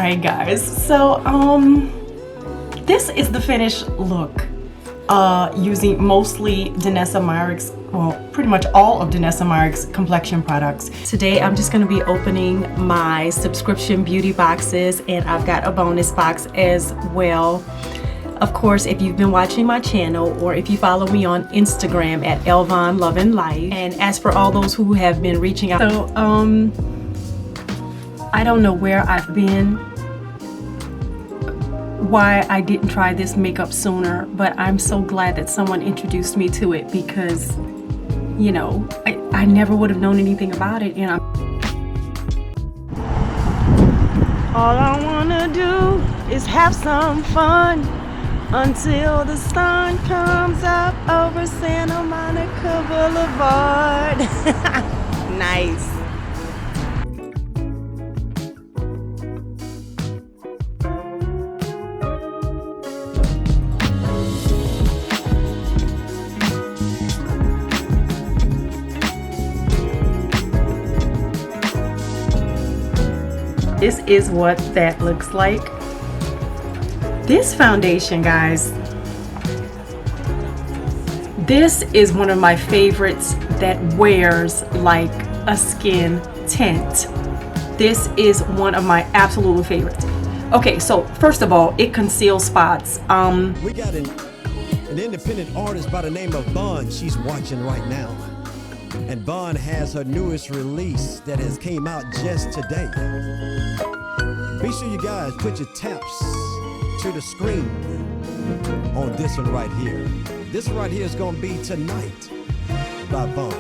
Alright guys, so this is the finished look using mostly Danessa Meyrick's, well, pretty much all of Danessa Meyrick's complexion products. Today I'm just going to be opening my subscription beauty boxes, and I've got a bonus box as well. Of course, if you've been watching my channel or if you follow me on Instagram at L.A.L Love and Life, and as for all those who have been reaching out, so I don't know where I've been, why I didn't try this makeup sooner, but I'm so glad that someone introduced me to it, because you know, I never would have known anything about it. And all I wanna do is have some fun until the sun comes up over Santa Monica Boulevard. Nice. This is what that looks like. This foundation, guys, this is one of my favorites that wears like a skin tint. This is one of my absolute favorites. Okay, so first of all, it conceals spots. We got an independent artist by the name of Bun. She's watching right now. And Bun has her newest release that has came out just today. Be sure you guys put your taps to the screen on this one right here. This one right here is gonna be Tonight by Bun.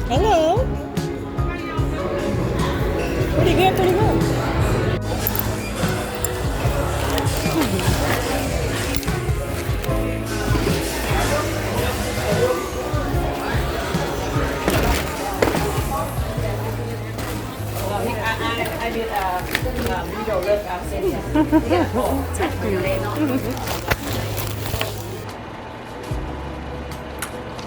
Hello. Pretty good, pretty good.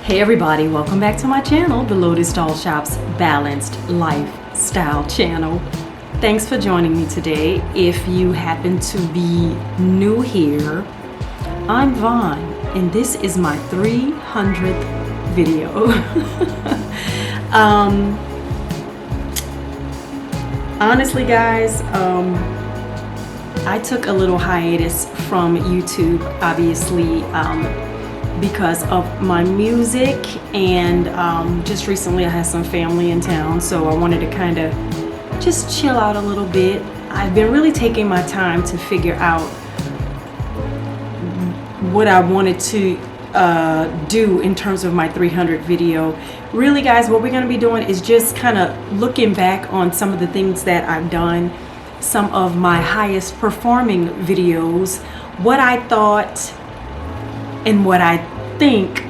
Hey everybody, welcome back to my channel, the Lotus Doll Shop's Balanced Lifestyle channel. Thanks for joining me today. If you happen to be new here, I'm Vaughn, and this is my 300th video. Honestly guys, I took a little hiatus from YouTube, obviously, because of my music, and just recently I had some family in town, so I wanted to kind of just chill out a little bit. I've been really taking my time to figure out what I wanted to do in terms of my 300 video. Really guys, what we're going to be doing is just kind of looking back on some of the things that I've done, some of my highest performing videos, what I thought and what I think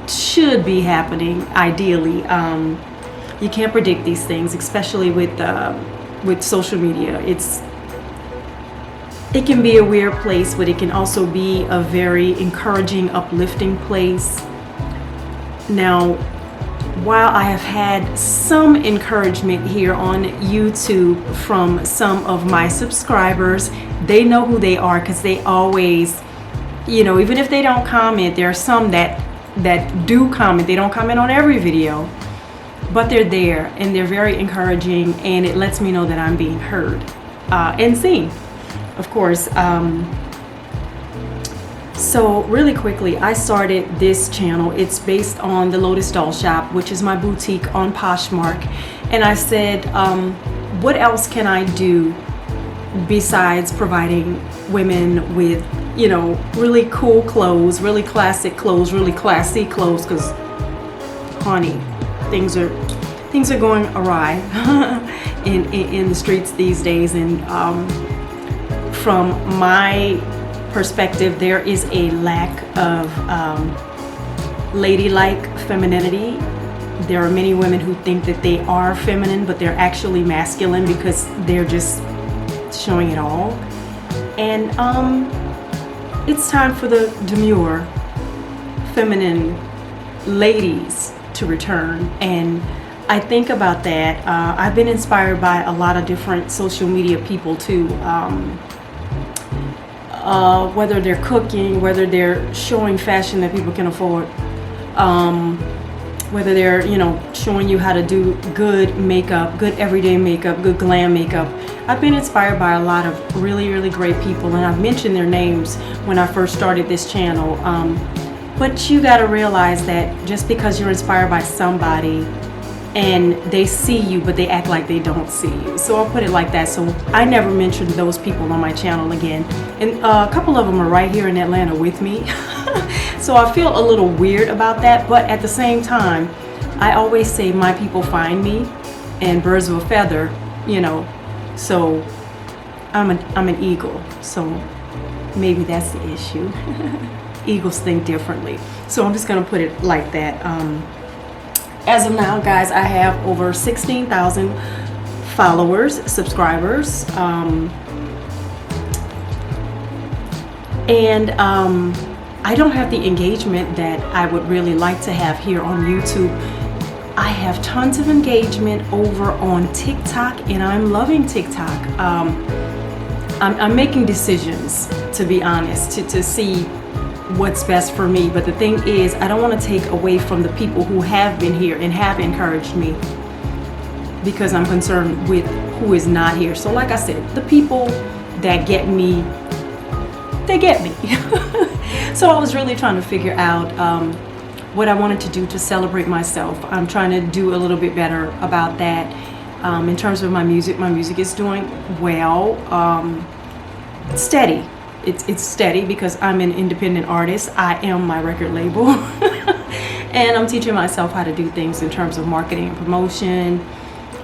should be happening ideally. You can't predict these things, especially with social media. It can be a weird place, but it can also be a very encouraging, uplifting place. Now, while I have had some encouragement here on YouTube from some of my subscribers, they know who they are, because they always, you know, even if they don't comment, there are some that do comment. They don't comment on every video, but they're there and they're very encouraging, and it lets me know that I'm being heard and seen, of course. So really quickly, I started this channel. It's based on the Lotus Doll Shop, which is my boutique on Poshmark, and I said, what else can I do besides providing women with, you know, really cool clothes, really classic clothes, really classy clothes, because honey, things are going awry in the streets these days. And from my perspective, there is a lack of ladylike femininity. There are many women who think that they are feminine, but they're actually masculine because they're just showing it all. And it's time for the demure, feminine ladies to return. And I think about that. I've been inspired by a lot of different social media people too. Whether they're cooking, whether they're showing fashion that people can afford, whether they're, showing you how to do good makeup, good everyday makeup, good glam makeup. I've been inspired by a lot of really, really great people, and I've mentioned their names when I first started this channel. But you gotta realize that just because you're inspired by somebody and they see you, but they act like they don't see you. So I'll put it like that. So I never mentioned those people on my channel again. And a couple of them are right here in Atlanta with me. So I feel a little weird about that, but at the same time, I always say my people find me, and birds of a feather, so I'm an eagle. So maybe that's the issue. Eagles think differently. So I'm just gonna put it like that. As of now, guys, I have over 16,000 followers, subscribers, and I don't have the engagement that I would really like to have here on YouTube. I have tons of engagement over on TikTok, and I'm loving TikTok. I'm making decisions, to be honest, to see what's best for me. But the thing is, I don't want to take away from the people who have been here and have encouraged me, because I'm concerned with who is not here. So like I said, the people that get me, they get me. So I was really trying to figure out what I wanted to do to celebrate myself. I'm trying to do a little bit better about that. In terms of my music is doing well, steady. It's steady because I'm an independent artist. I am my record label. And I'm teaching myself how to do things in terms of marketing and promotion,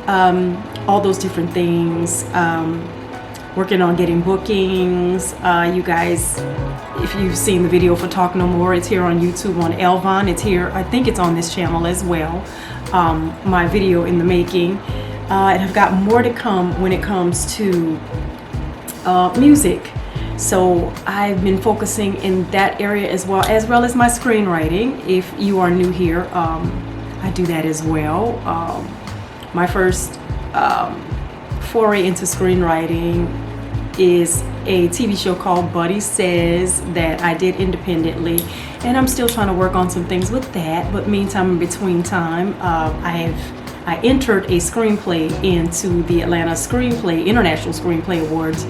all those different things. Working on getting bookings. You guys, if you've seen the video for Talk No More, it's here on YouTube on L.A.L. It's here, I think it's on this channel as well. My video in the making. And I've got more to come when it comes to music. So I've been focusing in that area as well as my screenwriting. If you are new here, I do that as well. My first foray into screenwriting is a TV show called Buddy Says that I did independently, and I'm still trying to work on some things with that. But meantime, in between time, I entered a screenplay into the Atlanta International Screenplay Awards,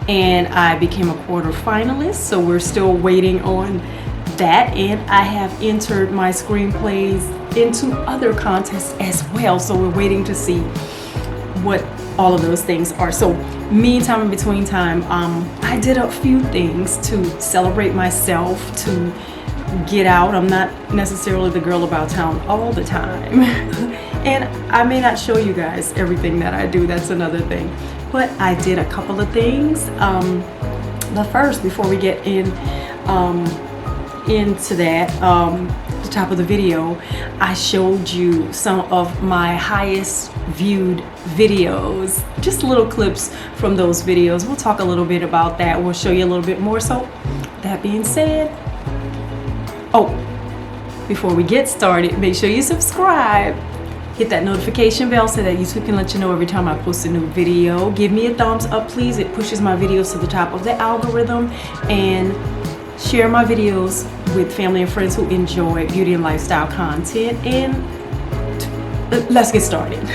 and I became a quarter finalist. So we're still waiting on that, and I have entered my screenplays into other contests as well. So we're waiting to see what all of those things are. So meantime, in between time, I did a few things to celebrate myself, to get out. I'm not necessarily the girl about town all the time. And I may not show you guys everything that I do, that's another thing. But I did a couple of things. The first, before we get into that, the top of the video, I showed you some of my highest viewed videos, just little clips from those videos. We'll talk a little bit about that. We'll show you a little bit more. So that being said, before we get started, make sure you subscribe. Hit that notification bell so that YouTube can let you know every time I post a new video. Give me a thumbs up, please. It pushes my videos to the top of the algorithm. And share my videos with family and friends who enjoy beauty and lifestyle content. And let's get started.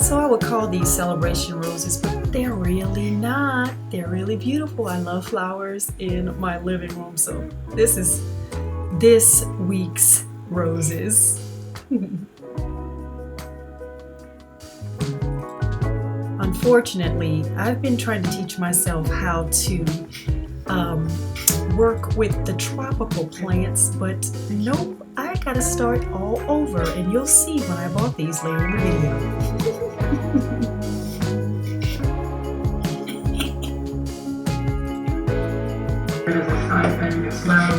So I would call these celebration roses, but they're really not. They're really beautiful. I love flowers in my living room. So this is this week's roses. Unfortunately, I've been trying to teach myself how to work with the tropical plants, but nope, I gotta start all over, and you'll see when I bought these later in the video. that is a stipend as well.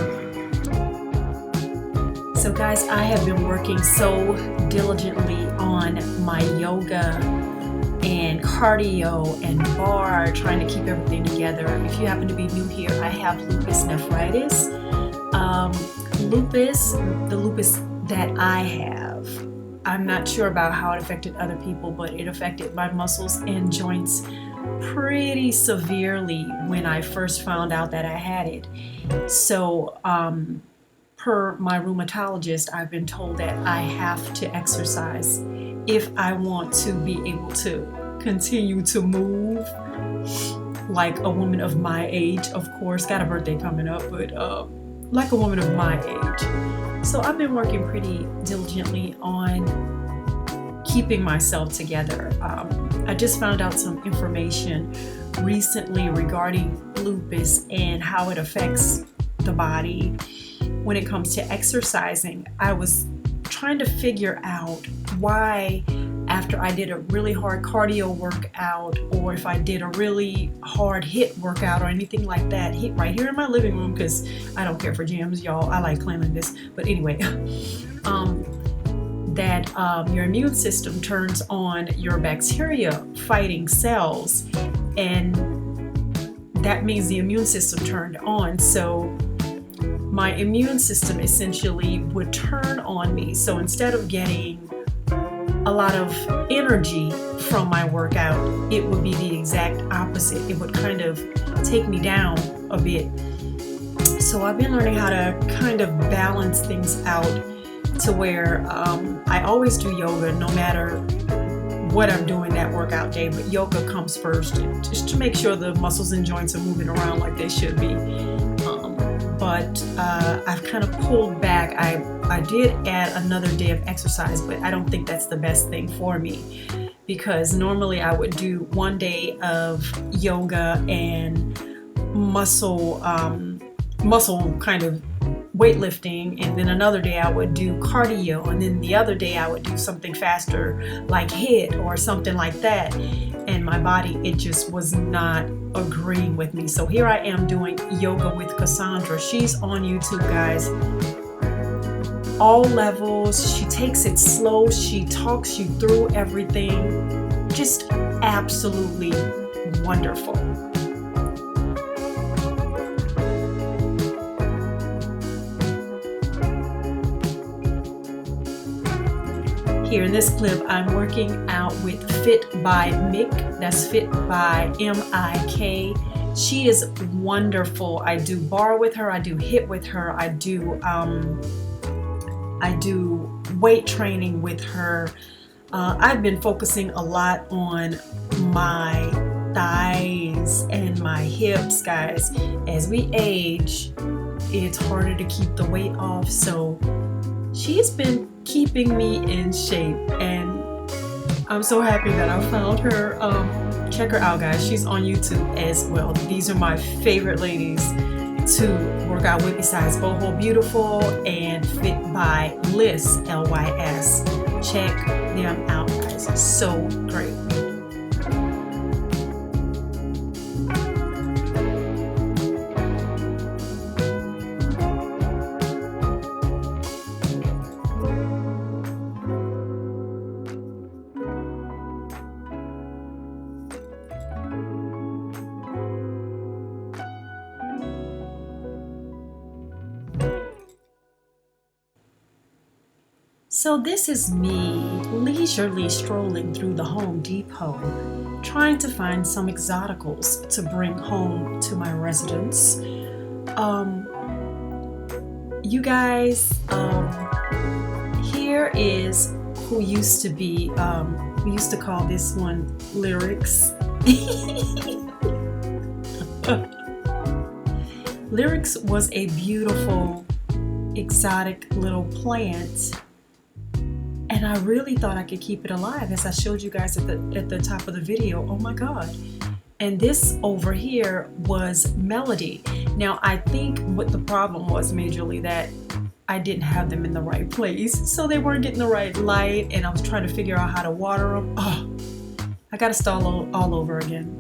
So guys, I have been working so diligently on my yoga and cardio and bar, trying to keep everything together. If you happen to be new here, I have lupus nephritis. The lupus that I have, I'm not sure about how it affected other people, but it affected my muscles and joints pretty severely when I first found out that I had it. So, per my rheumatologist, I've been told that I have to exercise if I want to be able to continue to move like a woman of my age. Of course, got a birthday coming up, but like a woman of my age. So I've been working pretty diligently on keeping myself together. I just found out some information recently regarding lupus and how it affects the body. When it comes to exercising, I was trying to figure out why, after I did a really hard cardio workout, or if I did a really hard HIIT workout or anything like that, HIIT right here in my living room, because I don't care for gyms, y'all. I like cleanliness. But anyway, that your immune system turns on your bacteria fighting cells, and that means the immune system turned on. So my immune system essentially would turn on me. So instead of getting a lot of energy from my workout, it would be the exact opposite. It would kind of take me down a bit. So I've been learning how to kind of balance things out to where I always do yoga no matter what I'm doing that workout day, but yoga comes first, just to make sure the muscles and joints are moving around like they should be. But I've kind of pulled back. I did add another day of exercise, but I don't think that's the best thing for me, because normally I would do one day of yoga and muscle kind of weightlifting, and then another day I would do cardio, and then the other day I would do something faster like HIIT or something like that. And my body, it just was not agreeing with me. So here I am doing yoga with Cassandra. She's on YouTube, guys. All levels. She takes it slow. She talks you through everything. Just absolutely wonderful. Here in this clip, I'm working out with Fit by Mick. That's Fit by M-I-K. She is wonderful. I do bar with her. I do HIIT with her. I do weight training with her. I've been focusing a lot on my thighs and my hips, guys. As we age, it's harder to keep the weight off. So she's been keeping me in shape, and I'm so happy that I found her. Check her out, guys. She's on YouTube as well. These are my favorite ladies to work out with, besides Boho Beautiful and Fit by Liz, L-Y-S. Check them out, guys. So great. So this is me leisurely strolling through the Home Depot, trying to find some exoticals to bring home to my residence. You guys, here is who used to be, we used to call this one Lyrics. Lyrics was a beautiful, exotic little plant. And I really thought I could keep it alive, as I showed you guys at the top of the video. Oh my God. And this over here was Melody. Now, I think what the problem was majorly that I didn't have them in the right place. So they weren't getting the right light, and I was trying to figure out how to water them. Oh, I got to start all over again.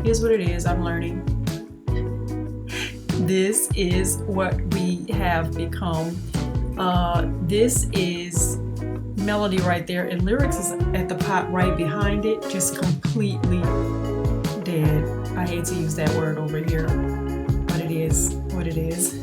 Here's what it is. I'm learning. this is what we have become. This is melody right there, and lyrics is at the pot right behind it, just completely dead. I hate to use that word over here, but it is what it is.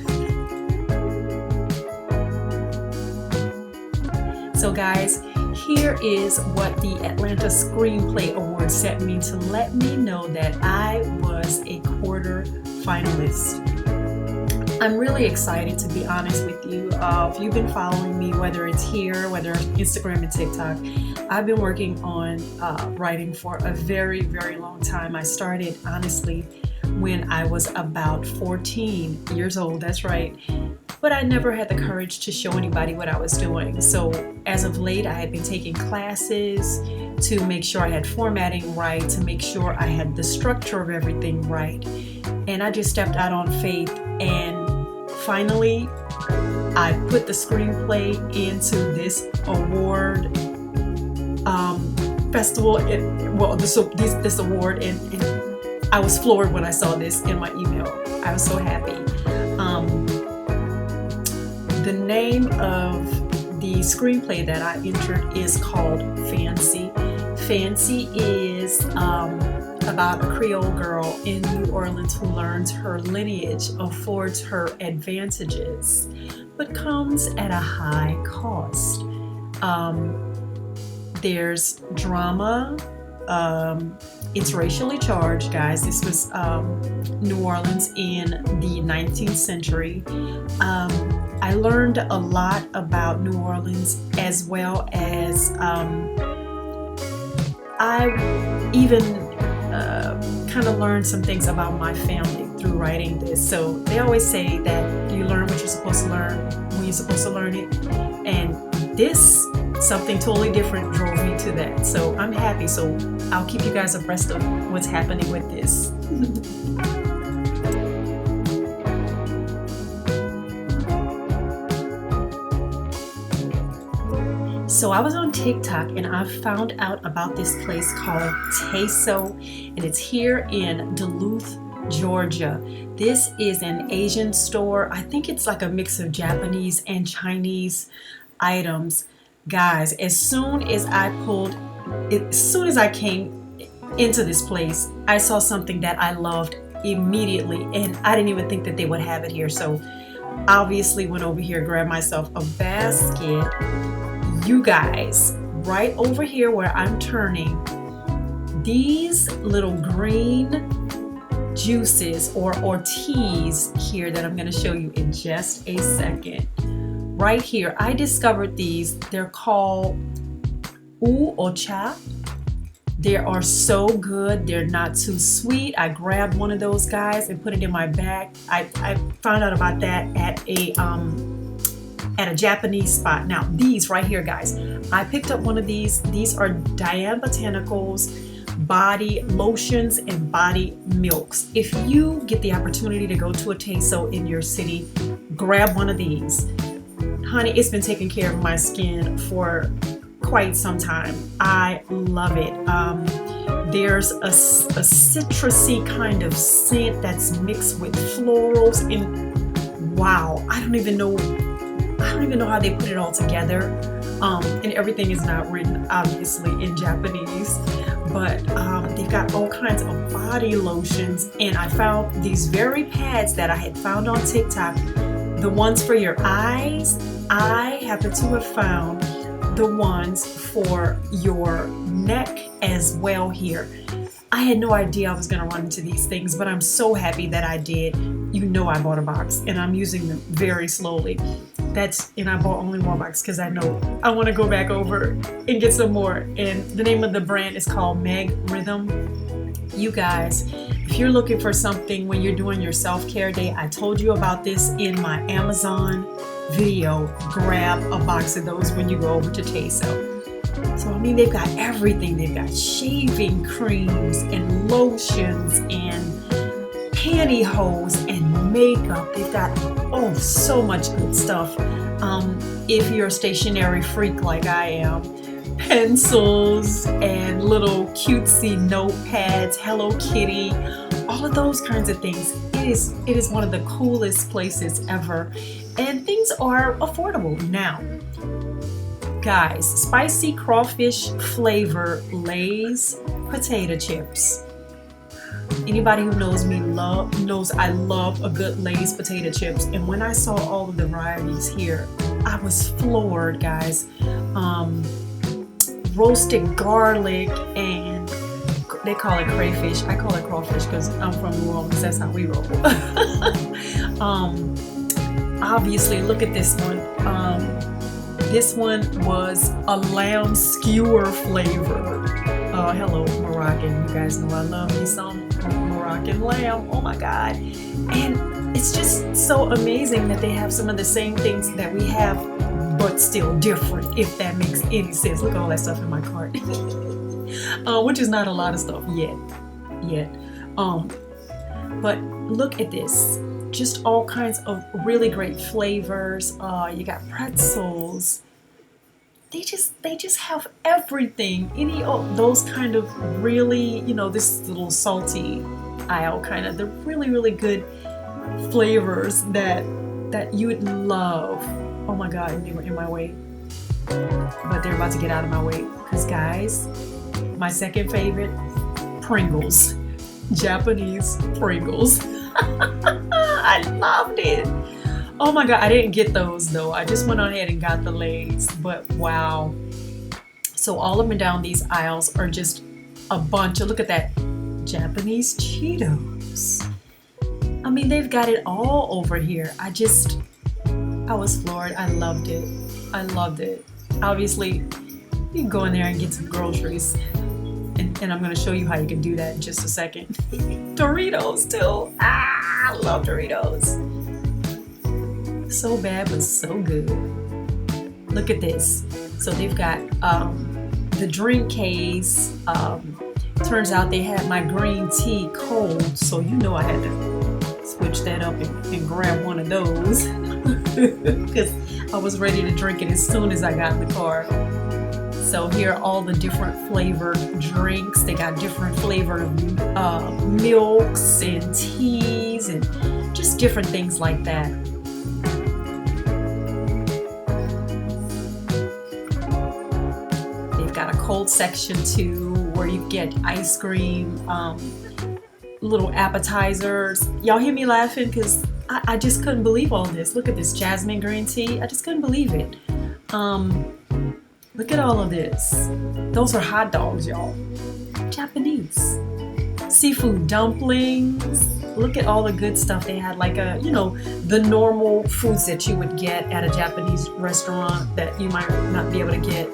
So guys, here is what the Atlanta Screenplay Award sent me to let me know that I was a quarter finalist. I'm really excited, to be honest with you. If you've been following me, whether it's here, whether it's Instagram and TikTok, I've been working on writing for a very, very long time. I started, honestly, when I was about 14 years old, that's right. But I never had the courage to show anybody what I was doing. So as of late, I had been taking classes to make sure I had formatting right, to make sure I had the structure of everything right. And I just stepped out on faith, and finally, I put the screenplay into this award festival. This award, and I was floored when I saw this in my email. I was so happy. The name of the screenplay that I entered is called Fancy. Fancy is about a Creole girl in New Orleans who learns her lineage affords her advantages, but comes at a high cost. There's drama. It's racially charged, guys. This was New Orleans in the 19th century. I learned a lot about New Orleans, as well as I even kind of learned some things about my family through writing this. So they always say that you learn what you're supposed to learn when you're supposed to learn it. And this, something totally different, drove me to that. So I'm happy. So I'll keep you guys abreast of what's happening with this. So I was on TikTok and I found out about this place called TESO, and it's here in Duluth, Georgia. This is an Asian store. I think it's like a mix of Japanese and Chinese items. Guys, as soon as I came into this place, I saw something that I loved immediately, and I didn't even think that they would have it here. So obviously went over here, grabbed myself a basket. You guys, right over here where I'm turning, these little green juices or teas here that I'm going to show you in just a second. Right here, I discovered these. They're called Ocha. They are so good. They're not too sweet. I grabbed one of those guys and put it in my bag. I found out about that at a Japanese spot. Now these right here, guys, I picked up one of these. These are Diane Botanicals body lotions and body milks. If you get the opportunity to go to a TESO in your city, grab one of these. Honey, it's been taking care of my skin for quite some time. I love it. There's a citrusy kind of scent that's mixed with florals, and wow, I don't even know how they put it all together. And everything is not written obviously in Japanese, but they've got all kinds of body lotions, and I found these very pads that I had found on TikTok, the ones for your eyes. I happen to have found the ones for your neck as well here. I had no idea I was going to run into these things, but I'm so happy that I did. You know, I bought a box and I'm using them very slowly. And I bought only one box because I know I want to go back over and get some more. And the name of the brand is called Meg Rhythm. You guys, if you're looking for something when you're doing your self-care day, I told you about this in my Amazon video. Grab a box of those when you go over to TESO. So I mean, they've got everything. They've got shaving creams and lotions and pantyhose and makeup. They've got so much good stuff. If you're a stationary freak like I am, pencils and little cutesy notepads, Hello Kitty, all of those kinds of things. It is one of the coolest places ever, and things are affordable now. Guys, spicy crawfish flavor Lay's potato chips. Anybody who knows me knows I love a good Lay's potato chips, and when I saw all of the varieties here, I was floored, guys. Roasted garlic, and they call it crayfish. I call it crawfish because I'm from New Orleans. That's how we roll. Obviously, look at this one. This one was a lamb skewer flavor. Hello, Moroccan. You guys know I love me some Moroccan lamb. Oh my God. And it's just so amazing that they have some of the same things that we have, but still different, if that makes any sense. Look at all that stuff in my cart. Which is not a lot of stuff yet. But look at this. Just all kinds of really great flavors. You got pretzels. They just have everything. Any of those kind of really, this little salty aisle, kind of the really, really good flavors that you would love. Oh my God, and they were in my way. But they're about to get out of my way. Because guys, my second favorite, Pringles. Japanese Pringles. I loved it. Oh my God, I didn't get those though. I just went on ahead and got the Lay's, but wow. So all up and down these aisles are just a bunch of, look at that, Japanese Cheetos. I mean, they've got it all over here. I was floored. I loved it. Obviously, you can go in there and get some groceries. And I'm going to show you how you can do that in just a second. Doritos too. I love Doritos. So bad, but so good. Look at this. So they've got the drink case. Turns out they had my green tea cold, so I had to switch that up and grab one of those because I was ready to drink it as soon as I got in the car. So here are all the different flavored drinks. They got different flavored milks and teas and just different things like that. They've got a cold section too where you get ice cream, little appetizers. Y'all hear me laughing because I just couldn't believe all this. Look at this jasmine green tea. I just couldn't believe it. Look at all of this. Those are hot dogs, y'all. Japanese. Seafood dumplings. Look at all the good stuff they had, like the normal foods that you would get at a Japanese restaurant that you might not be able to get.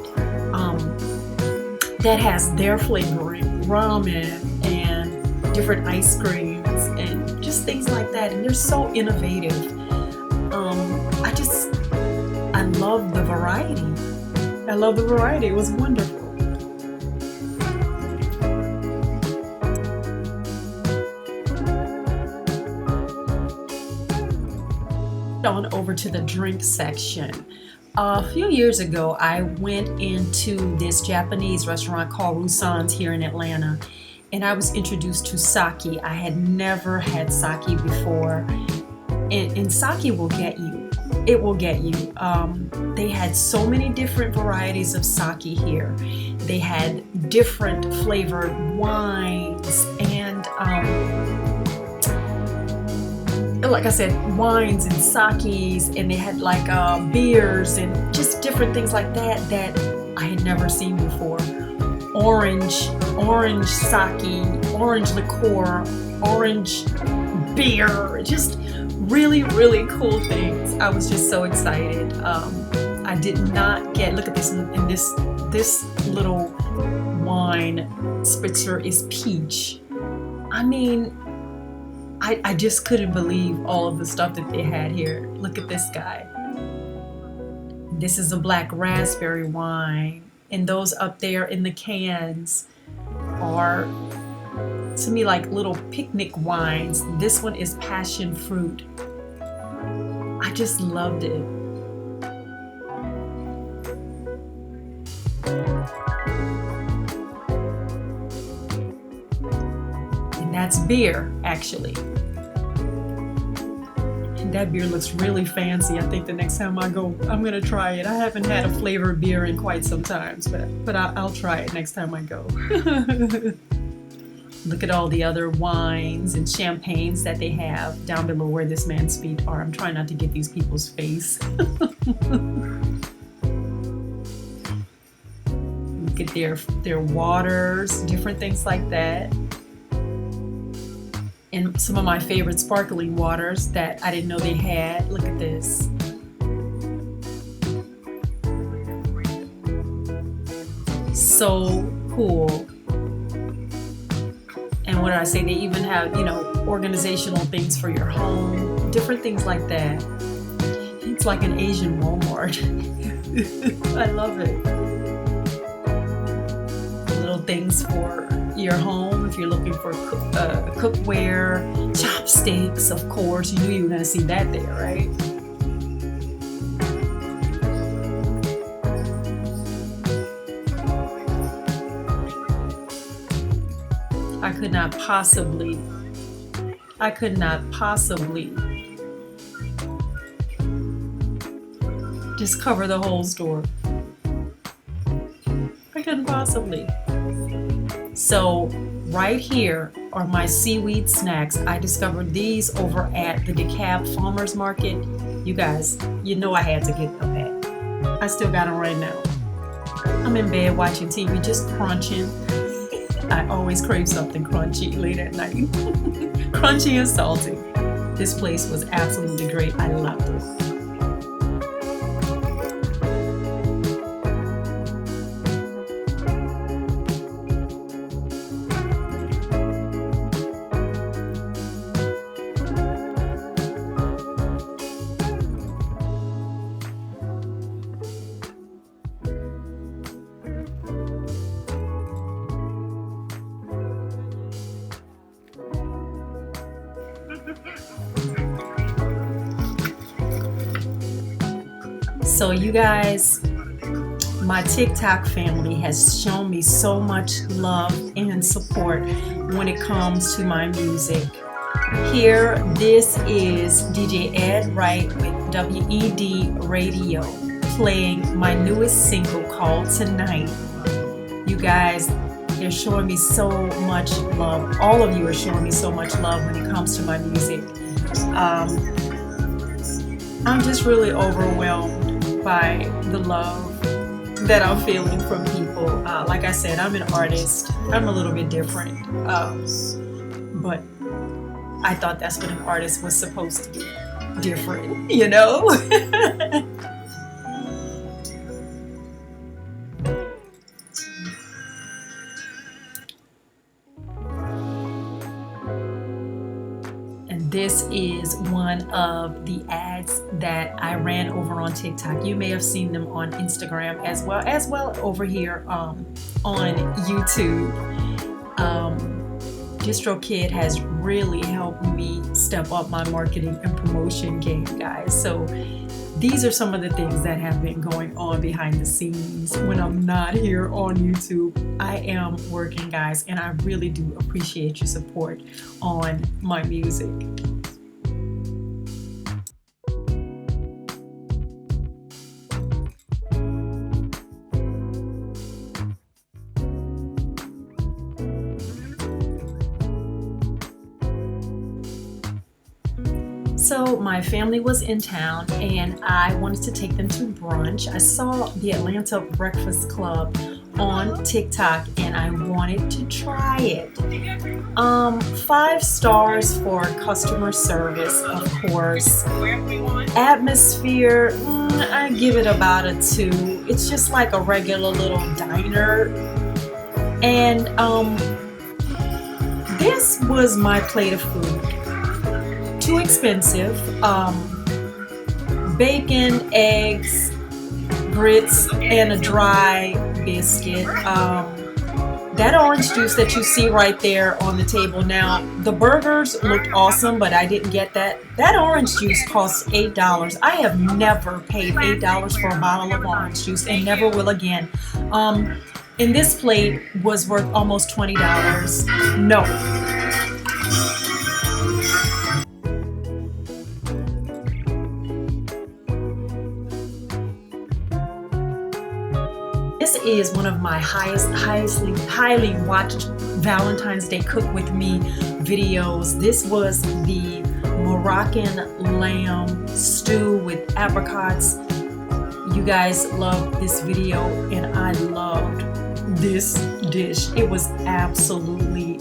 That has their flavoring, ramen and different ice creams and just things like that. And they're so innovative. I love the variety. It was wonderful. On over to the drink section. A few years ago, I went into this Japanese restaurant called Rusan's here in Atlanta, and I was introduced to sake. I had never had sake before, and sake will get you. It will get you. They had so many different varieties of sake here. They had different flavored wines and, like I said, wines and sakes, and they had like beers and just different things like that I had never seen before. Orange sake, orange liqueur, orange beer, just really, really cool things. I was just so excited. I did not get, look at this, and this little wine spritzer is peach. I mean, I just couldn't believe all of the stuff that they had here. Look at this guy. This is a black raspberry wine, and those up there in the cans are, to me, like little picnic wines. This one is passion fruit. I just loved it. that's beer, actually. And that beer looks really fancy. I think the next time I go, I'm gonna try it. I haven't had a flavored beer in quite some times, but I'll try it next time I go. Look at all the other wines and champagnes that they have down below where this man's feet are. I'm trying not to get these people's face. Look at their waters, different things like that. And some of my favorite sparkling waters that I didn't know they had. Look at this. So cool. And what did I say? They even have, organizational things for your home, different things like that. It's like an Asian Walmart. I love it. Little things for your home if you're looking for cookware, chopsticks, of course. You knew you were going to see that there, right? I could not possibly just cover the whole store. I couldn't possibly. So right here are my seaweed snacks. I discovered these over at the DeKalb Farmers Market. You guys, I had to get them back. I still got them right now. I'm in bed watching TV, just crunching. I always crave something crunchy late at night. Crunchy and salty. This place was absolutely great. I loved it. So you guys, my TikTok family has shown me so much love and support when it comes to my music. Here, this is DJ Ed Wright with WED Radio playing my newest single called Tonight. You guys, they're showing me so much love. All of you are showing me so much love when it comes to my music. I'm just really overwhelmed by the love that I'm feeling from people. Like I said, I'm an artist. I'm a little bit different. But I thought that's what an artist was supposed to be. Different, This is one of the ads that I ran over on TikTok. You may have seen them on Instagram as well over here on YouTube. DistroKid has really helped me step up my marketing and promotion game, guys. So these are some of the things that have been going on behind the scenes when I'm not here on YouTube. I am working, guys, and I really do appreciate your support on my music. So my family was in town and I wanted to take them to brunch. I saw the Atlanta Breakfast Club on TikTok and I wanted to try it. 5 stars for customer service, of course. Atmosphere, I give it about a 2. It's just like a regular little diner. And this was my plate of food. Too expensive. Bacon, eggs, grits, and a dry biscuit. That orange juice that you see right there on the table. Now, the burgers looked awesome, but I didn't get that. That orange juice costs $8. I have never paid $8 for a bottle of orange juice and never will again. And this plate was worth almost $20. No. is one of my highly watched Valentine's Day Cook With Me videos. This was the Moroccan lamb stew with apricots. You guys loved this video and I loved this dish. It was absolutely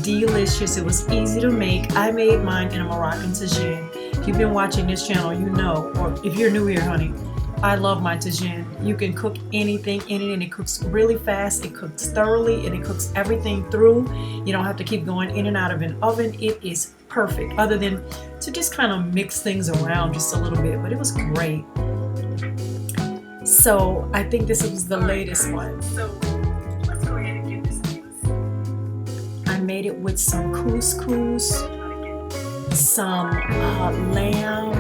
delicious. It was easy to make. I made mine in a Moroccan tagine. If you've been watching this channel, you know, or if you're new here, honey, I love my tagine. You can cook anything in it and it cooks really fast. It cooks thoroughly and it cooks everything through. You don't have to keep going in and out of an oven. It is perfect, other than to just kind of mix things around just a little bit, but it was great. So I think this was the latest one. So let's go ahead and get this news. I made it with some couscous, some lamb,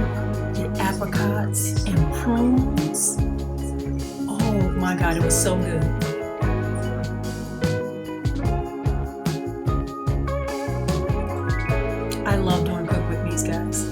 and apricots, and prunes. Oh my God, it was so good. I love doing Cook With Me's, guys.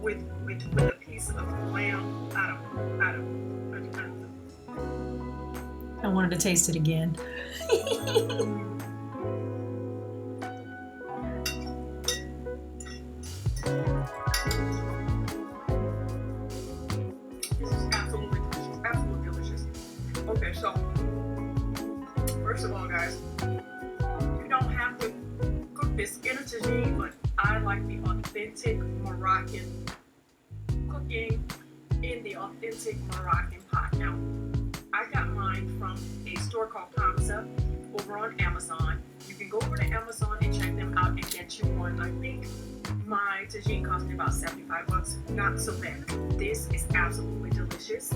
With a piece of lamb. I don't know. I wanted to taste it again. This is absolutely delicious. Okay, so first of all, guys, you don't have to cook this in a tagine, but I like the authentic Moroccan cooking in the authentic Moroccan pot. Now, I got mine from a store called Hamza over on Amazon. You can go over to Amazon and check them out and get you one. I think my tagine cost me about 75 bucks. Not so bad. This is absolutely delicious.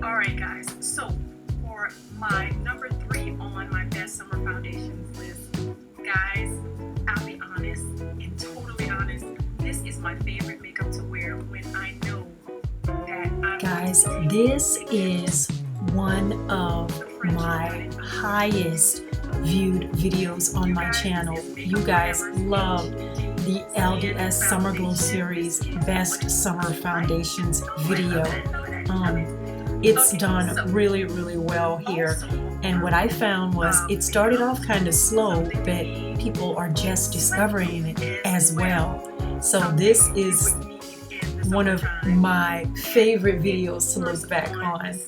All right, guys. So for my number 3 on my best summer foundations list, guys, I'll be honest and totally honest. This is my favorite makeup to wear when I know that I'm... Guys, this is one of my highest viewed videos on my channel. You guys loved the LDS Summer Glow Series Best Summer Foundations video. It's done really, really well here. And what I found was it started off kind of slow, but people are just discovering it as well. So this is one of my favorite videos to look back on.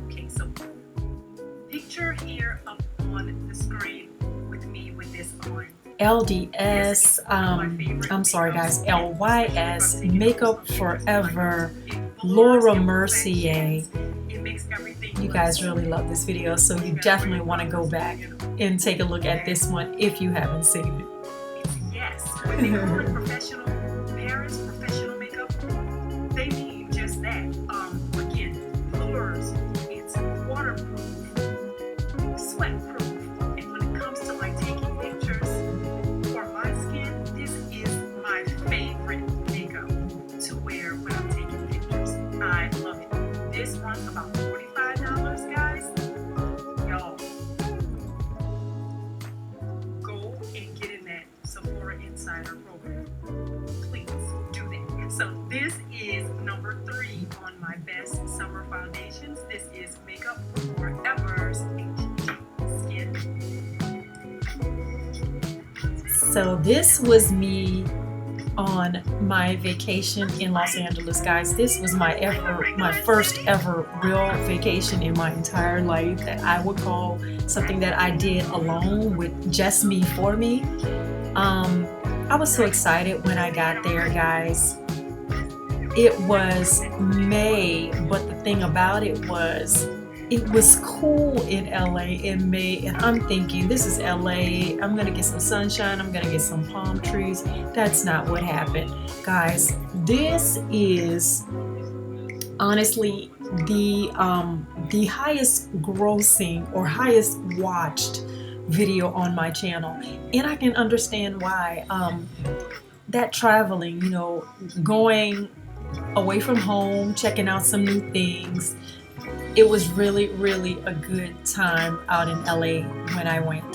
Okay, so picture here up on the screen with me with this on. LDS, I'm sorry guys, LYS, Makeup Forever, Laura Mercier. You guys really love this video, so you definitely want to go back and take a look at this one if you haven't seen it. Yes, when they call it professional parents, professional makeup, they mean just that. Again, Laura's, it's waterproof, sweat-proof, and when it comes to like taking pictures for my skin, this is my favorite makeup to wear when I'm taking pictures. I love it. This runs about $45, guys. Y'all, go and get in that Sephora Insider program. Please do that. So this is number 3 on my best summer foundations. This is Makeup Forever's Skin. So this was me on my vacation in Los Angeles, guys. This was my first ever real vacation in my entire life that I would call something that I did alone with just me for me. I was so excited when I got there, guys. It was May, but the thing about it was cool in LA in May, and I'm thinking, this is LA, I'm gonna get some sunshine, I'm gonna get some palm trees. That's not what happened, guys. This is honestly the highest grossing or highest watched video on my channel, and I can understand why. that traveling, you know, going away from home, checking out some new things. It was really, really a good time out in LA when I went.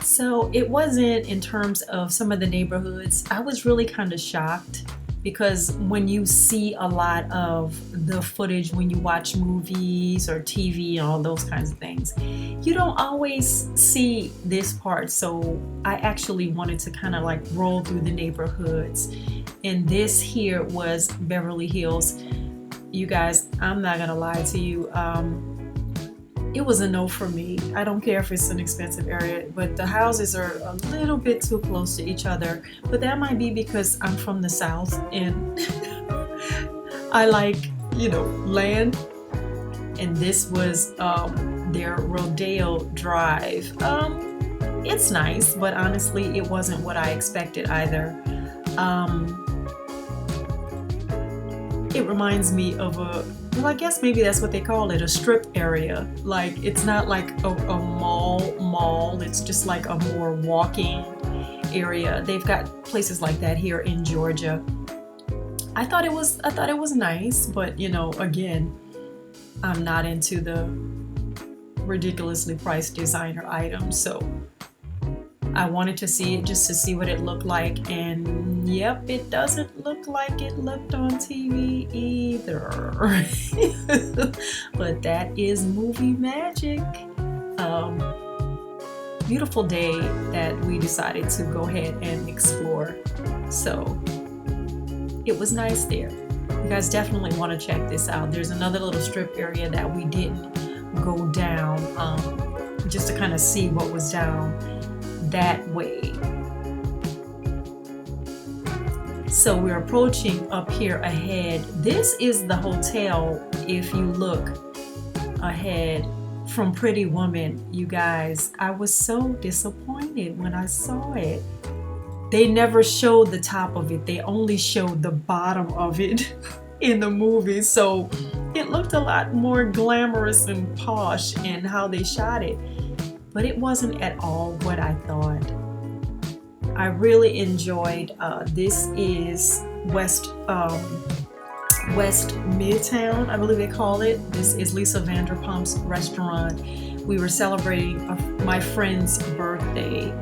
So it wasn't in terms of some of the neighborhoods. I was really kind of shocked because when you see a lot of the footage, when you watch movies or TV and all those kinds of things, you don't always see this part. So I actually wanted to kind of like roll through the neighborhoods. And this here was Beverly Hills. You guys, I'm not gonna lie to you. It was a no for me. I don't care if it's an expensive area, but the houses are a little bit too close to each other. But that might be because I'm from the South and I like, you know, land. And this was their Rodeo Drive. It's nice, but honestly, it wasn't what I expected either. It reminds me of well, I guess maybe that's what they call it, a strip area. Like, it's not like a mall, it's just like a more walking area. They've got places like that here in Georgia. I thought it was nice, but you know, again, I'm not into the ridiculously priced designer items, so I wanted to see it just to see what it looked like, and yep, it doesn't look like it looked on TV either. But that is movie magic. Beautiful day that we decided to go ahead and explore. So it was nice there. You guys definitely want to check this out. There's another little strip area that we didn't go down, just to kind of see what was down that way. So we're approaching up here ahead. This is the hotel. If you look ahead from Pretty Woman, you guys, I was so disappointed when I saw it. They never showed the top of it. They only showed the bottom of it in the movie. So it looked a lot more glamorous and posh in how they shot it. But it wasn't at all what I thought. I really enjoyed, this is West Midtown, I believe they call it. This is Lisa Vanderpump's restaurant. We were celebrating my friend's birthday.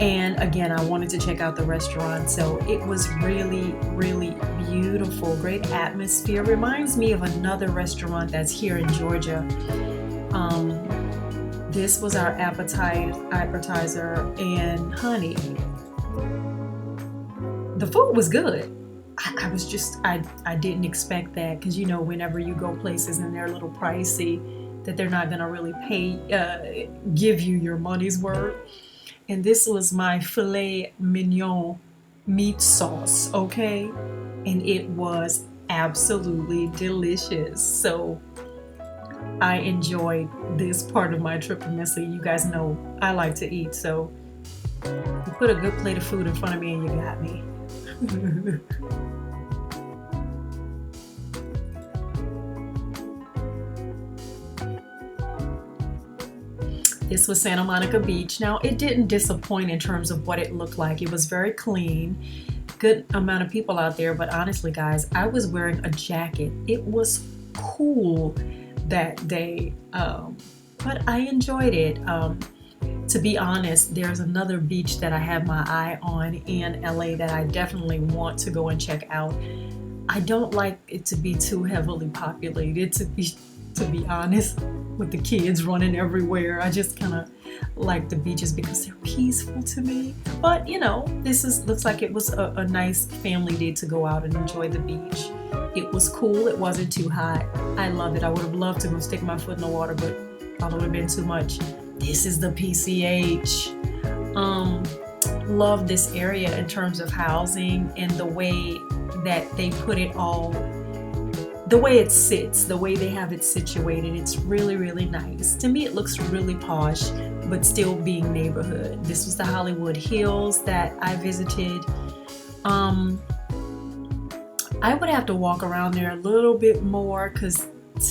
And again, I wanted to check out the restaurant. So it was really, really beautiful, great atmosphere. Reminds me of another restaurant that's here in Georgia. This was our appetizer and honey. The food was good. I didn't expect that, because you know, whenever you go places and they're a little pricey, that they're not gonna really give you your money's worth. And this was my filet mignon meat sauce, okay? And it was absolutely delicious. So I enjoyed this part of my trip immensely. You guys know I like to eat, so you put a good plate of food in front of me and you got me. This was Santa Monica Beach. Now, it didn't disappoint in terms of what it looked like. It was very clean, good amount of people out there, but honestly, guys, I was wearing a jacket. It was cool that day, but I enjoyed it. To be honest, there's another beach that I have my eye on in LA that I definitely want to go and check out. I don't like it to be too heavily populated, to be honest, with the kids running everywhere. I just kind of like the beaches because they're peaceful to me. But you know, looks like it was a nice family day to go out and enjoy the beach. It was cool. It wasn't too hot. I love it. I would have loved to go stick my foot in the water, but probably would have been too much. This is the PCH. Love this area in terms of housing and the way that they put it all, the way it sits, the way they have it situated. It's really, really nice. To me, it looks really posh. but still being neighborhood. This was the Hollywood Hills that I visited. I would have to walk around there a little bit more, because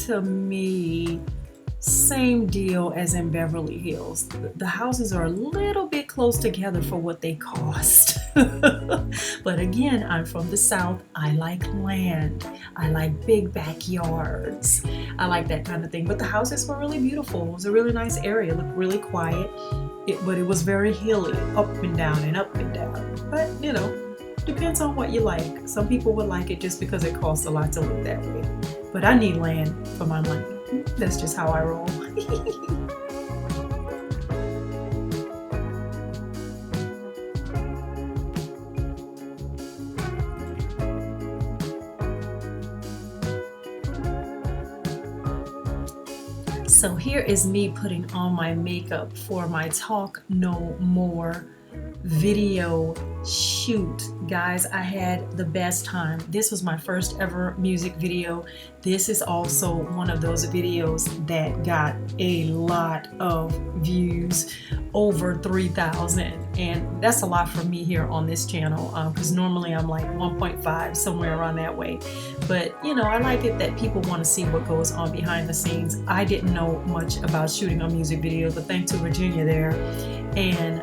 to me, same deal as in Beverly Hills. The houses are a little bit close together for what they cost. But again, I'm from the South. I like land. I like big backyards. I like that kind of thing. But the houses were really beautiful. It was a really nice area. It looked really quiet. But it was very hilly, up and down and up and down. But, you know, depends on what you like. Some people would like it just because it costs a lot to live that way. But I need land for my money. That's just how I roll. So here is me putting on my makeup for my Talk No More video shoot. Guys, I had the best time. This was my first ever music video. This is also one of those videos that got a lot of views, over 3,000, and that's a lot for me here on this channel, because normally I'm like 1.5, somewhere around that way. But you know, I like it that people want to see what goes on behind the scenes. I didn't know much about shooting a music video, but thanks to Virginia there and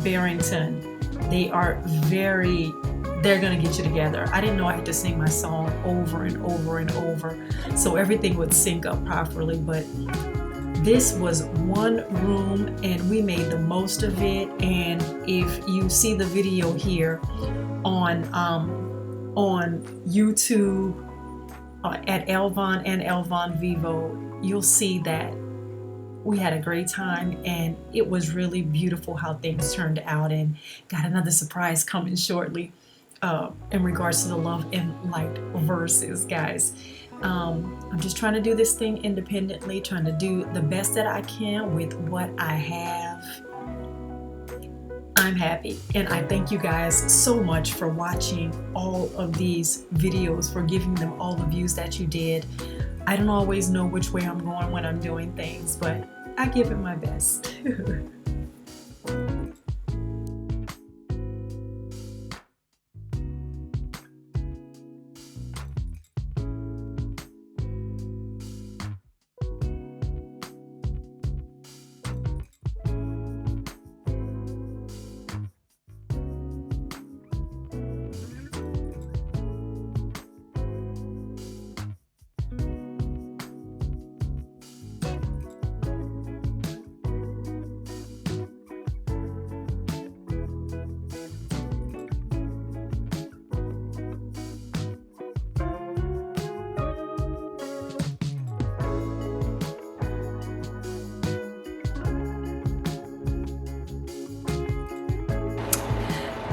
Barrington, they're gonna get you together. I didn't know I had to sing my song over and over and over so everything would sync up properly, but this was one room and we made the most of it. And if you see the video here on YouTube at Elvon and Elvon Vivo, you'll see that we had a great time, and it was really beautiful how things turned out. And got another surprise coming shortly in regards to the Love and Light verses, guys. I'm just trying to do this thing independently, trying to do the best that I can with what I have. I'm happy, and I thank you guys so much for watching all of these videos, for giving them all the views that you did. I don't always know which way I'm going when I'm doing things, but I give it my best.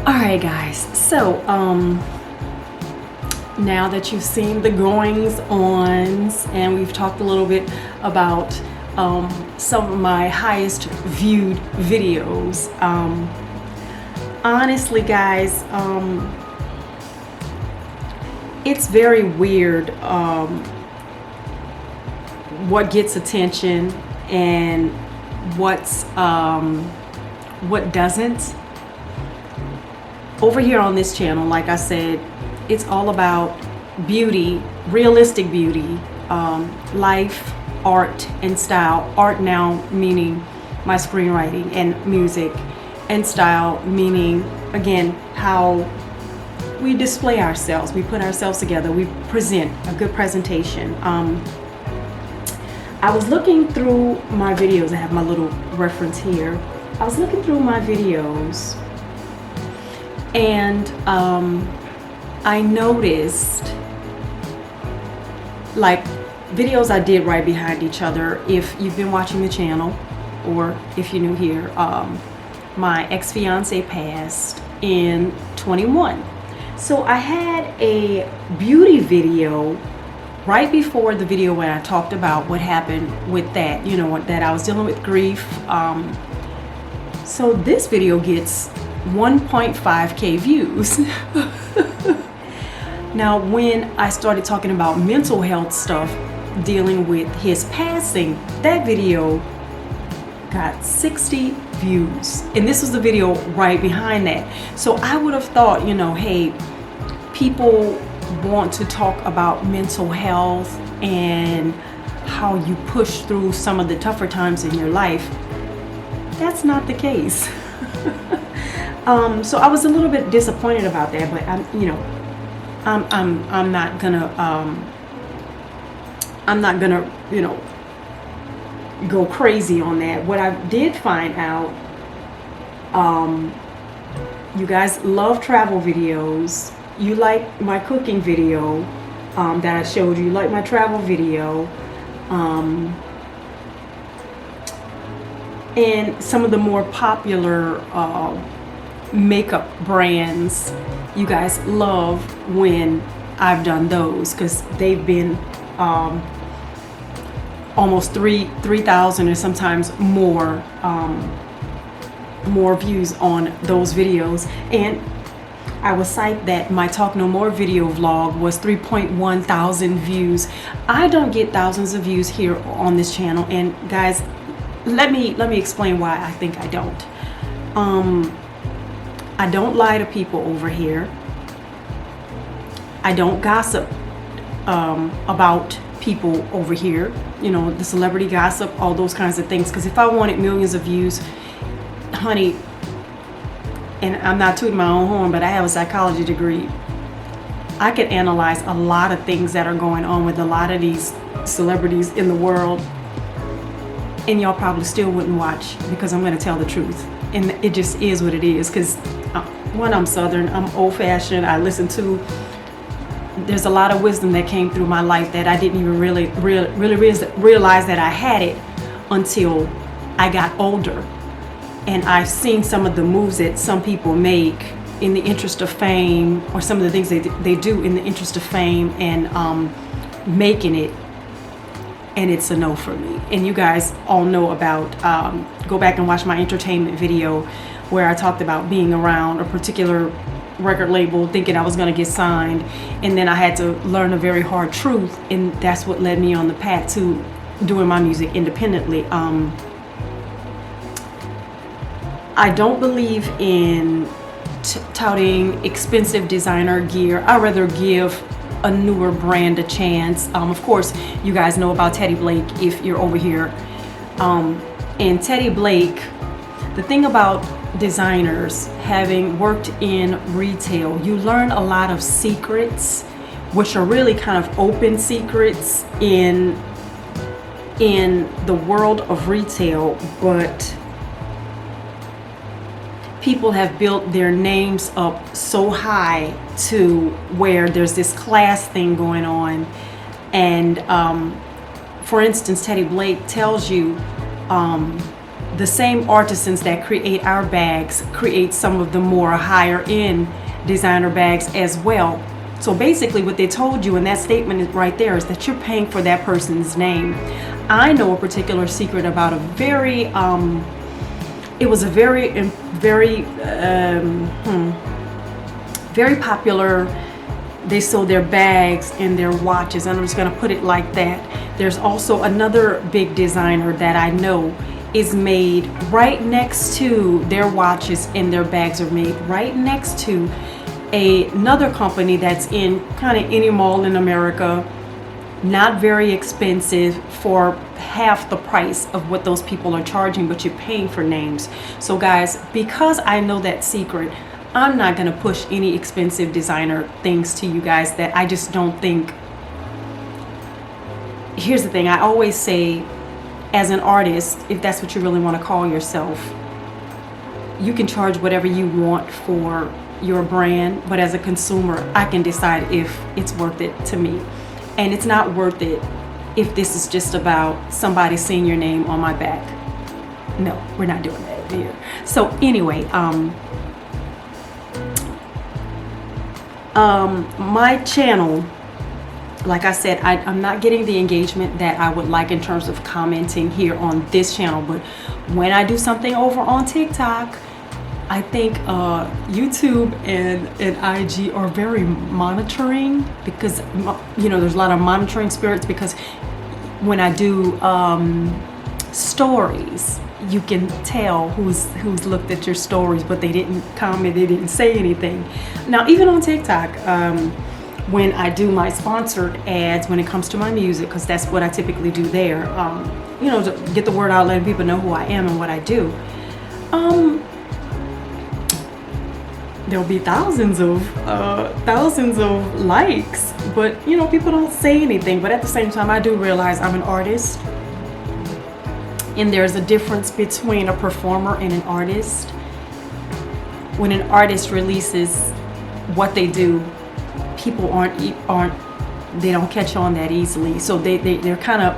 Alright guys, so now that you've seen the goings-ons and we've talked a little bit about some of my highest viewed videos, honestly guys, it's very weird what gets attention and what doesn't. Over here on this channel, like I said, it's all about beauty, realistic beauty, life, art, and style. Art now meaning my screenwriting and music, and style meaning, again, how we display ourselves, we put ourselves together, we present a good presentation. I was looking through my videos. I have my little reference here. I was looking through my videos, and I noticed, like, videos I did right behind each other. If you've been watching the channel, or if you're new here, my ex-fiance passed in 21. So I had a beauty video right before the video when I talked about what happened with that, you know, that I was dealing with grief. So this video gets 1.5K views. Now, when I started talking about mental health stuff, dealing with his passing, that video got 60 views. And this was the video right behind that. So I would have thought, you know, hey, people want to talk about mental health and how you push through some of the tougher times in your life. That's not the case. So I was a little bit disappointed about that, but I'm not gonna, you know, go crazy on that. What I did find out, you guys love travel videos. You like my cooking video that I showed you. You like my travel video. And some of the more popular makeup brands, you guys love when I've done those, because they've been almost 3,000 or sometimes more views on those videos. And I will cite that my Talk No More video vlog was 3.1 thousand views. I don't get thousands of views here on this channel, and guys, let me explain why I think I don't. I don't lie to people over here. I don't gossip about people over here, you know, the celebrity gossip, all those kinds of things. Because if I wanted millions of views, honey, and I'm not tooting my own horn, but I have a psychology degree, I could analyze a lot of things that are going on with a lot of these celebrities in the world, and y'all probably still wouldn't watch, because I'm going to tell the truth. And it just is what it is. Because one, I'm Southern, I'm old-fashioned, I listen to, there's a lot of wisdom that came through my life that I didn't even really realize that I had it until I got older. And I've seen some of the moves that some people make in the interest of fame, or some of the things they do in the interest of fame and making it, and it's a no for me. And you guys all know about, go back and watch my entertainment video where I talked about being around a particular record label thinking I was going to get signed, and then I had to learn a very hard truth, and that's what led me on the path to doing my music independently. I don't believe in touting expensive designer gear. I'd rather give a newer brand a chance. Of course, you guys know about Teddy Blake if you're over here. And Teddy Blake, the thing about designers, having worked in retail, you learn a lot of secrets, which are really kind of open secrets in the world of retail, but people have built their names up so high to where there's this class thing going on. And for instance, Teddy Blake tells you the same artisans that create our bags create some of the more higher end designer bags as well. So basically what they told you in that statement is right there is that you're paying for that person's name. I know a particular secret about a very it was a very popular, they sold their bags and their watches, and I'm just going to put it like that. There's also another big designer that I know is made right next to their watches, and their bags are made right next to another company that's in kind of any mall in America, not very expensive, for half the price of what those people are charging, but you're paying for names. So guys, because I know that secret, I'm not going to push any expensive designer things to you guys that I just don't think. Here's the thing, I always say, as an artist, if that's what you really want to call yourself, you can charge whatever you want for your brand, but as a consumer, I can decide if it's worth it to me. And it's not worth it if this is just about somebody seeing your name on my back. No, we're not doing that here. So anyway, my channel, like I said, I'm not getting the engagement that I would like in terms of commenting here on this channel. But when I do something over on TikTok, I think YouTube and IG are very monitoring, because, you know, there's a lot of monitoring spirits, because when I do stories, you can tell who's looked at your stories, but they didn't comment, they didn't say anything. Now, even on TikTok, when I do my sponsored ads, when it comes to my music, because that's what I typically do there, you know, to get the word out, letting people know who I am and what I do. There'll be thousands of likes, but you know, people don't say anything. But at the same time, I do realize I'm an artist, and there's a difference between a performer and an artist. When an artist releases what they do, people they don't catch on that easily. So they're kind of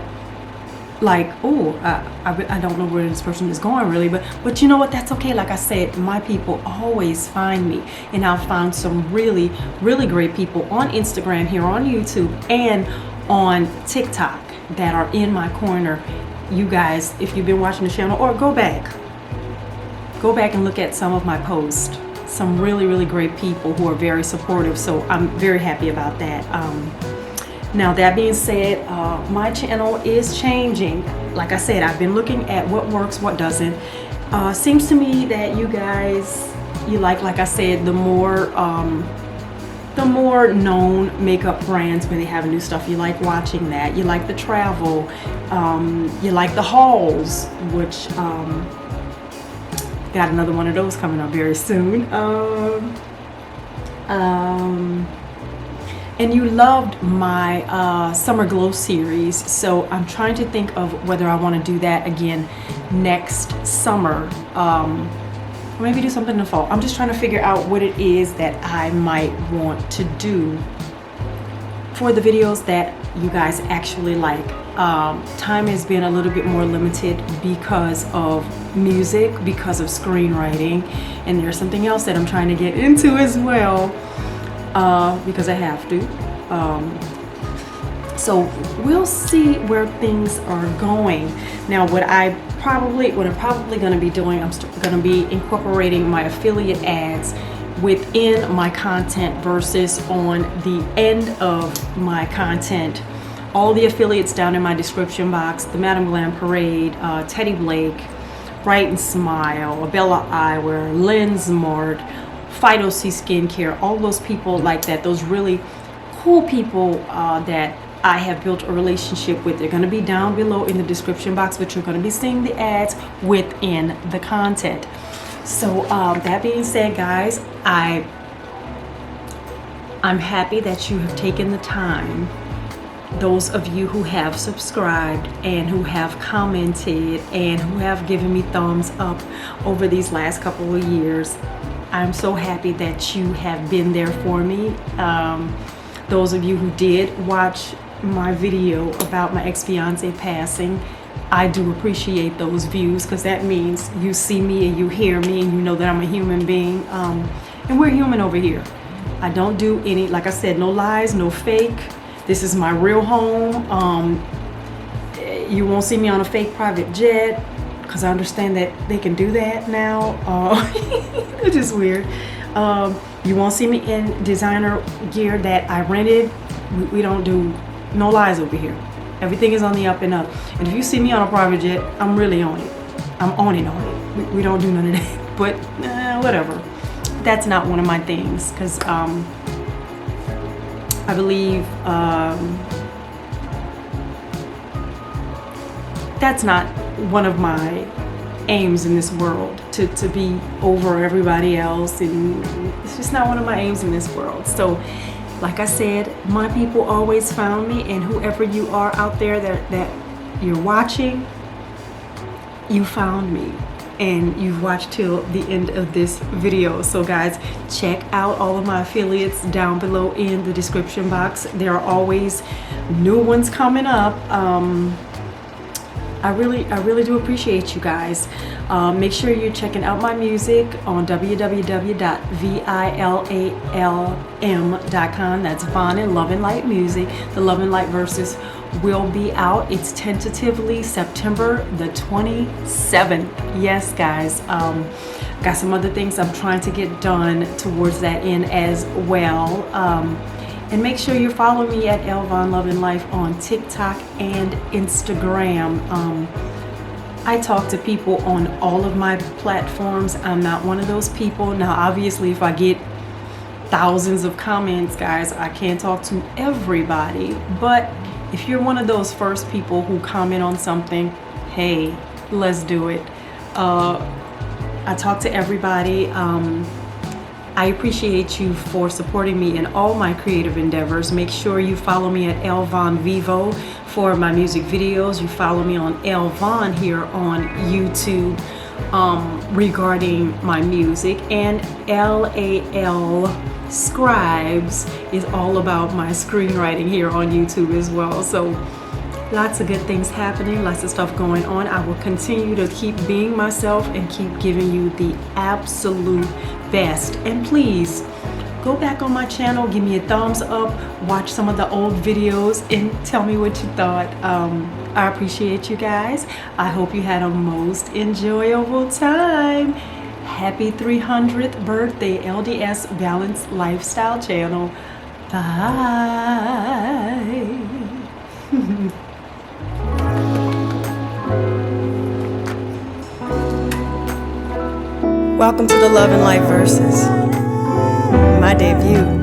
like, oh, I don't know where this person is going really, but you know what, that's okay. Like I said, my people always find me, and I've found some really, really great people on Instagram, here on YouTube, and on TikTok that are in my corner. You guys, if you've been watching the channel, or go back and look at some of my posts. Some really, really great people who are very supportive, so I'm very happy about that. Now, that being said, my channel is changing. Like I said, I've been looking at what works, what doesn't. Seems to me that you guys, you like I said, the more known makeup brands, when they have new stuff, you like watching that. You like the travel, you like the hauls, which got another one of those coming up very soon. And you loved my Summer Glow series, so I'm trying to think of whether I want to do that again next summer. Or maybe do something in the fall. I'm just trying to figure out what it is that I might want to do for the videos that you guys actually like. Time has been a little bit more limited because of music, because of screenwriting, and there's something else that I'm trying to get into as well, because I have to. So we'll see where things are going. Now, what I'm probably going to be doing, I'm going to be incorporating my affiliate ads within my content versus on the end of my content. All the affiliates down in my description box: the Madam Glam Parade, Teddy Blake, Bright and Smile, Abella Eyewear, Lensmart, Fido C Skincare, all those people like that, those really cool people that I have built a relationship with. They're going to be down below in the description box, but you're going to be seeing the ads within the content. So that being said, guys, I'm happy that you have taken the time. Those of you who have subscribed and who have commented and who have given me thumbs up over these last couple of years, I'm so happy that you have been there for me. Those of you who did watch my video about my ex-fiance passing, I do appreciate those views, because that means you see me and you hear me and you know that I'm a human being, and we're human over here. I don't do any, like I said, no lies, no fake. This is my real home. You won't see me on a fake private jet, because I understand that they can do that now. It's just weird. You won't see me in designer gear that I rented. We don't do no lies over here. Everything is on the up and up. And if you see me on a private jet, I'm really on it. I'm on it. We don't do none of that. But whatever. That's not one of my things, because I believe that's not one of my aims in this world, to be over everybody else, and it's just not one of my aims in this world. So like I said, my people always found me, and whoever you are out there that you're watching, you found me, and you've watched till the end of this video. So guys, check out all of my affiliates down below in the description box. There are always new ones coming up. I really do appreciate you guys. Make sure you're checking out my music on www.VILALM.com. That's Von and Love and Light Music. The Love and Light verses will be out. It's tentatively September the 27th. Yes, guys. Got some other things I'm trying to get done towards that end as well. And make sure you follow me at L Von Love and Life on TikTok and Instagram. I talk to people on all of my platforms. I'm not one of those people. Now, obviously, if I get thousands of comments, guys, I can't talk to everybody. But if you're one of those first people who comment on something, hey, let's do it. I talk to everybody. I appreciate you for supporting me in all my creative endeavors. Make sure you follow me at L Von Vivo for my music videos. You follow me on L Von here on YouTube regarding my music, and LAL Scribes is all about my screenwriting here on YouTube as well. So lots of good things happening, lots of stuff going on. I will continue to keep being myself and keep giving you the absolute best. And please go back on my channel, give me a thumbs up, watch some of the old videos, and tell me what you thought. I appreciate you guys. I hope you had a most enjoyable time. Happy 300th birthday, LDS Balanced Lifestyle Channel. Bye. Welcome to the Love and Life Verses, my debut.